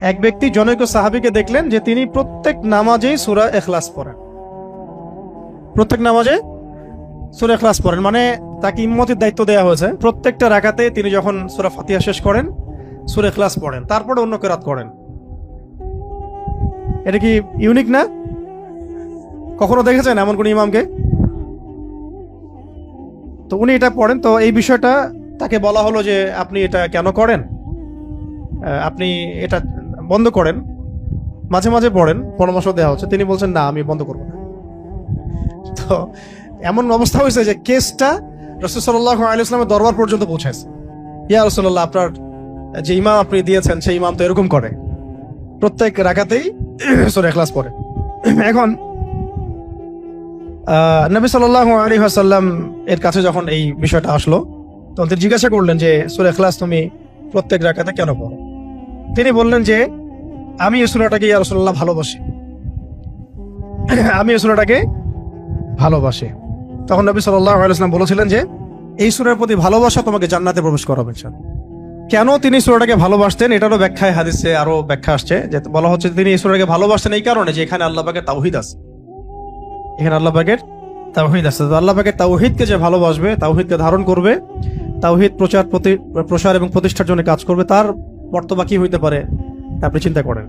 এক ব্যক্তি জনৈক সাহাবীকে দেখলেন যে তিনি প্রত্যেক নামাজেই সূরা ইখলাস পড়েন। প্রত্যেক নামাজে সূরা ইখলাস পড়েন, মানে তাকে ইম্মতের দায়িত্ব দেওয়া হয়েছে। প্রত্যেকটা রাকাতে তিনি যখন সূরা ফাতিহা শেষ করেন সূরা ইখলাস পড়েন, তারপরে অন্য কিরাত করেন। এটা কি ইউনিক না? কখনো দেখেছেন এমন কোন ইমামকে? তো উনি এটা পড়েন। তো এই বিষয়টা তাকে বলা হলো যে আপনি এটা কেন করেন, আপনি এটা বন্ধ করেন, মাঝে মাঝে পড়েন, পরামর্শ দেওয়া হচ্ছে। তিনি বলছেন না, আমি বন্ধ করবো না। তো এমন অবস্থা হয়েছে যে কেসটা রাসূল সাল্লাল্লাহু আলাইহি ওয়াসাল্লামের দরবার পর্যন্ত পৌঁছেছে। ইয়া রাসূলুল্লাহ, আপনার যে ইমাম আপনি দিয়েছেন সেই ইমাম তো এরকম করে, প্রত্যেক রাকাতেই সূরা ইখলাস পড়ে। এখন নবী সাল্লাল্লাহু আলাইহি ওয়াসাল্লাম এর কাছে যখন এই বিষয়টা আসলো, তখন তিনি জিজ্ঞাসা করলেন যে সূরা ইখলাস তুমি প্রত্যেক রাকাতে কেন পড়ো? তিনি বললেন যে আমি এই সূরাটাকে ইয়া রাসূলুল্লাহ ভালোবাসি, আমি এই সূরাটাকে ভালোবাসি। তখন নবী সাল্লাল্লাহু আলাইহি ওয়াসাল্লাম বলেছিলেন যে এই সূরার প্রতি ভালোবাসা তোমাকে জান্নাতে প্রবেশ করাবে। কেন তিনি সূরাটাকে ভালোবাসতেন এটারও ব্যাখ্যায় হাদিসে আরো ব্যাখ্যা আসছে, যে বলা হচ্ছে তিনি এই সূরাটাকে ভালোবাসতেন এই কারণে যে এখানে আল্লাহ পাকের তাওহীদ আছে, এখানে আল্লাহ পাকের তাওহীদ আছে। তো আল্লাহ পাকের তাওহীদকে যে ভালোবাসবে, তাওহীদকে ধারণ করবে, তাওহীদ প্রসার এবং প্রতিষ্ঠার জন্য কাজ করবে, তার বর্তমান কি হইতে পারে আপনি চিন্তা করেন।